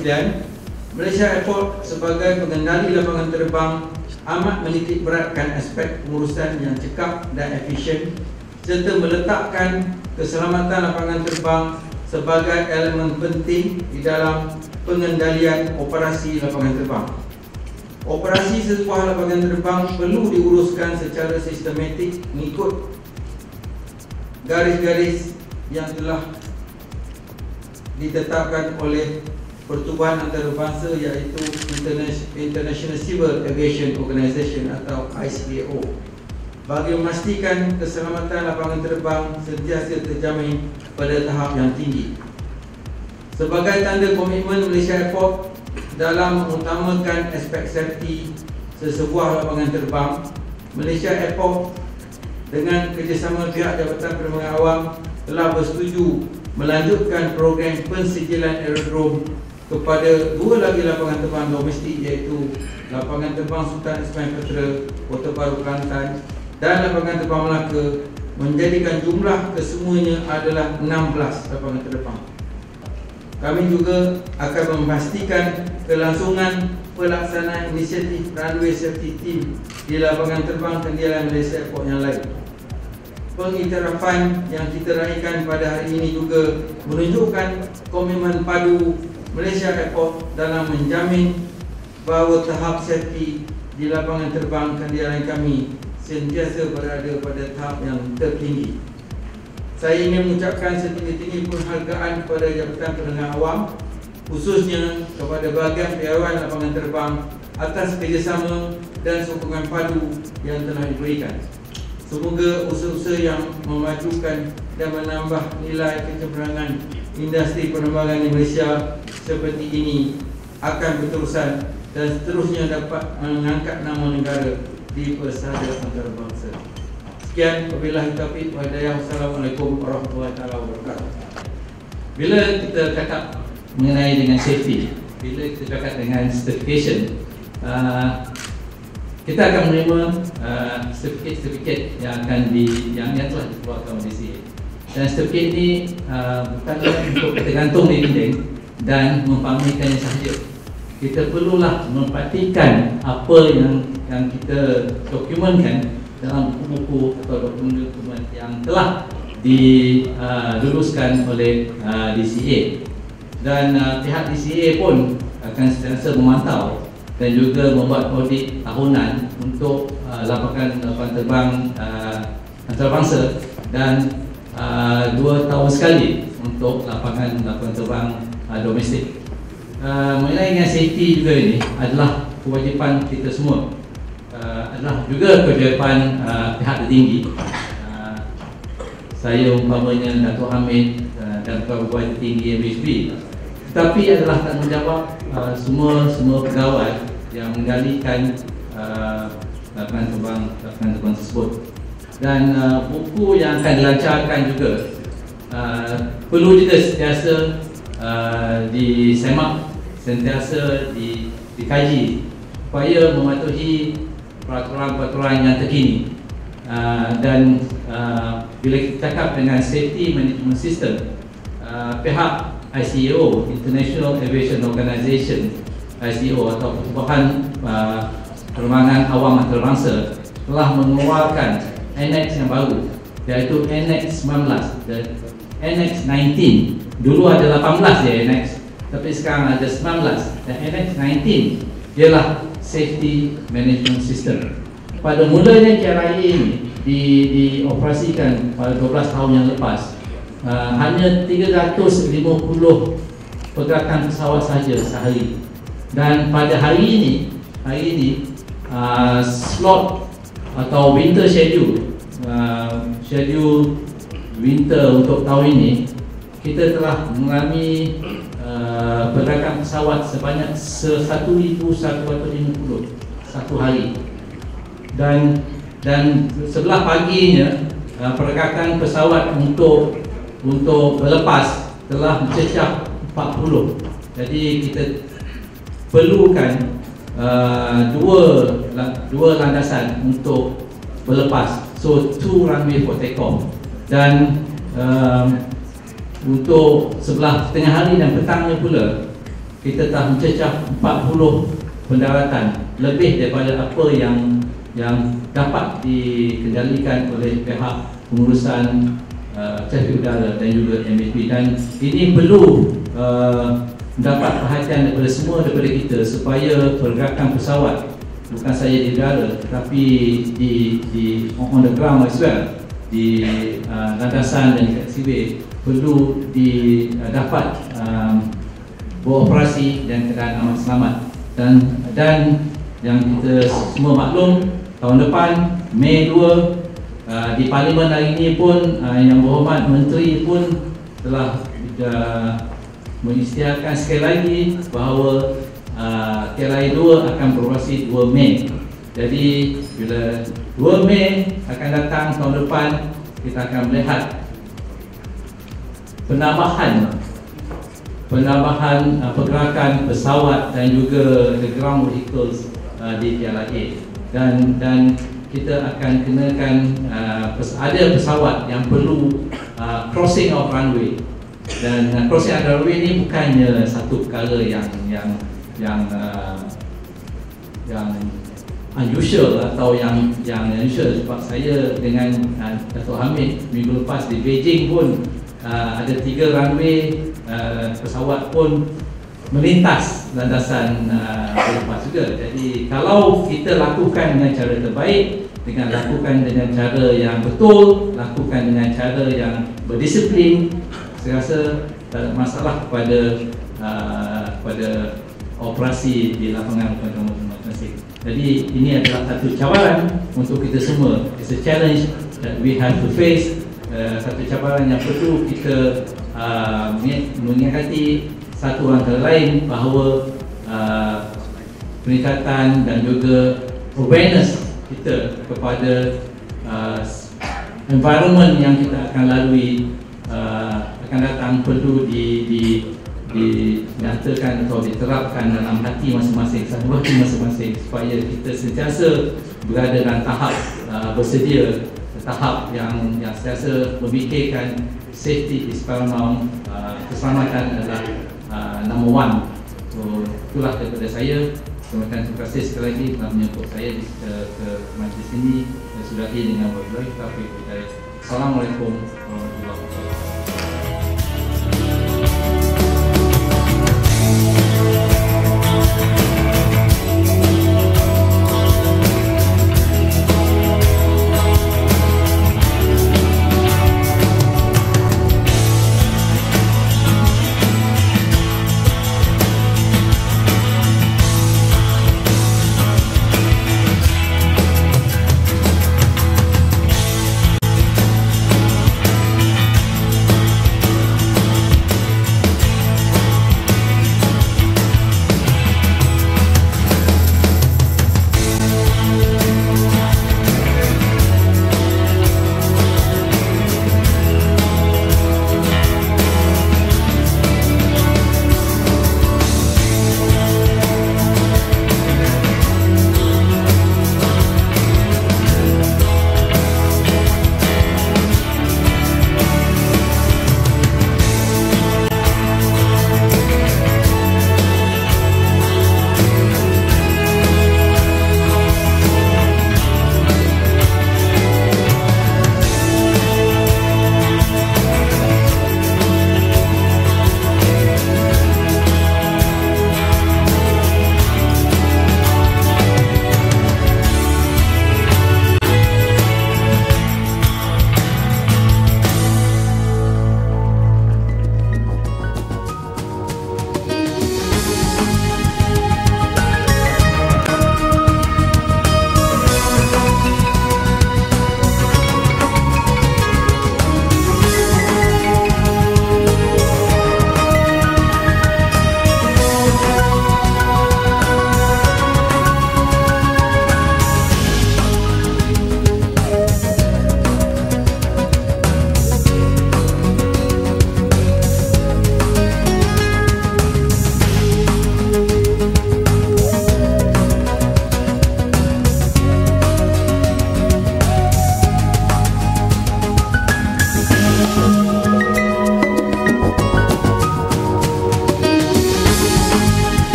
sekalian, Malaysia Airport sebagai pengendali lapangan terbang amat menitik beratkan aspek pengurusan yang cekap dan efisien serta meletakkan keselamatan lapangan terbang sebagai elemen penting di dalam pengendalian operasi lapangan terbang. Operasi sebuah lapangan terbang perlu diuruskan secara sistematik mengikut garis-garis yang telah ditetapkan oleh Pertubuhan Antarabangsa iaitu International Civil Aviation Organization atau ICAO bagi memastikan keselamatan lapangan terbang sentiasa terjamin pada tahap yang tinggi. Sebagai tanda komitmen Malaysia Airport dalam mengutamakan aspek safety sesebuah lapangan terbang, Malaysia Airport dengan kerjasama pihak Jabatan Penerbangan Awam telah bersetuju melanjutkan program pensijilan aerodrom kepada dua lagi lapangan terbang domestik iaitu lapangan terbang Sultan Ismail Petra, Kota Baru Kelantan dan lapangan terbang Melaka, menjadikan jumlah kesemuanya adalah 16 lapangan terbang. Kami juga akan memastikan kelangsungan pelaksanaan inisiatif Runway Safety Team di lapangan terbang Kendialan Malaysia Airport yang lain. Pengiktirafan yang kita raikan pada hari ini juga menunjukkan komitmen padu Malaysia Airport dalam menjamin bahawa tahap safety di lapangan terbang Kendialan kami sentiasa berada pada tahap yang tertinggi. Saya ingin mengucapkan setinggi-tinggi penghargaan kepada Jabatan Penerbangan Awam, khususnya kepada bahagian piawai lapangan terbang atas kerjasama dan sokongan padu yang telah diberikan. Semoga usaha-usaha yang memajukan dan menambah nilai kecemerlangan industri penerbangan di Malaysia seperti ini akan berterusan dan seterusnya dapat mengangkat nama negara di persada antarabangsa. Sekian, wabillahi taufiq wal hidayah. Wassalamualaikum warahmatullahi wabarakatuh. Bila kita cakap mengenai dengan safety, bila kita cakap dengan certification, kita akan menerima sertifikat yang akan yang telah dikeluarkan oleh DCA. Dan sertifikat ini bukanlah untuk kita gantung di dinding dan mempamerkannya sahaja. Kita perlulah memperhatikan apa yang kita dokumenkan dalam buku-buku atau dokumen-dokumen yang telah diluluskan oleh DCA. Dan pihak DCA pun akan sentiasa memantau dan juga membuat audit tahunan untuk lapangan terbang antarabangsa dan 2 tahun sekali untuk lapangan terbang domestik. Mengenai dengan safety juga ini adalah kewajipan kita semua, adalah juga kewajipan pihak tertinggi. Saya umpamanya Dato' Hamid dan pegawai tertinggi MHB, tetapi adalah tanggungjawab semua pegawai yang mengendalikan lapangan terbang tersebut. Dan buku yang akan dilancarkan juga perlu juga sentiasa disemak, sentiasa dikaji supaya mematuhi peraturan-peraturan yang terkini. Dan bila kita cakap dengan Safety Management System, pihak ICAO, International Aviation Organization, ICAO atau Pertubuhan Penerbangan Awam Antarabangsa telah mengeluarkan Annex yang baru, iaitu Annex 19 dan Annex 19. Dulu ada 18 ya Annex, tapi sekarang ada 19. Dan Annex 19 ialah Safety Management System. Pada mulanya KRIA ini dioperasikan pada 12 tahun yang lepas, hanya 350 pergerakan pesawat sahaja sehari. Dan pada hari ini slot atau winter schedule winter untuk tahun ini, kita telah mengalami pergerakan pesawat sebanyak 1,150 satu hari. Dan sebelah paginya pergerakan pesawat untuk berlepas telah mencecah 40. Jadi kita perlukan dua landasan untuk berlepas, so 2 runway for take off. Dan untuk sebelah tengah hari dan petangnya pula kita telah mencecah 40 pendaratan, lebih daripada apa yang dapat dikendalikan oleh pihak pengurusan trafik udara dan juga MHB, dan ini perlu mendapat perhatian daripada semua daripada kita supaya pergerakan pesawat bukan saja di udara tetapi di on the ground as well, di landasan dan taxiway perlu dapat beroperasi dan keadaan aman selamat. Dan yang kita semua maklum, tahun depan Mei 2 di Parlimen hari ini pun Yang Berhormat Menteri pun telah mengisytiharkan sekali lagi bahawa KLIA 2 akan beroperasi 2 Mei. Jadi bila 2 Mei akan datang tahun depan, kita akan melihat penambahan pergerakan pesawat dan juga the ground vehicles di KLIA, dan kita akan kenakan ada pesawat yang perlu crossing of runway, dan crossing of runway ini bukannya satu perkara yang unusual atau yang unusual, sebab saya dengan Dato' Hamid minggu lepas di Beijing pun ada 3 runway, pesawat pun melintas landasan lepas juga. Jadi kalau kita lakukan dengan cara terbaik, lakukan dengan cara yang betul, lakukan dengan cara yang berdisiplin, saya rasa tak ada masalah pada operasi di lapangan masing-masing. Jadi ini adalah satu cabaran untuk kita semua. It's a challenge that we have to face. Satu cabaran yang perlu kita mengingati satu langkah lain, bahawa peningkatan dan juga awareness kita kepada environment yang kita akan lalui akan datang perlu dinyatakan atau diterapkan dalam hati masing-masing, satu hati masing-masing, supaya kita sentiasa berada dalam tahap bersedia, tahap yang sentiasa memikirkan safety is paramount, keselamatan adalah number one. So itulah daripada saya. Terima kasih sekali lagi telah menyebut saya ke majlis ini. Saya sudahi dengan wabillahi taufiq wal hidayah. Assalamualaikum warahmatullahi wabarakatuh.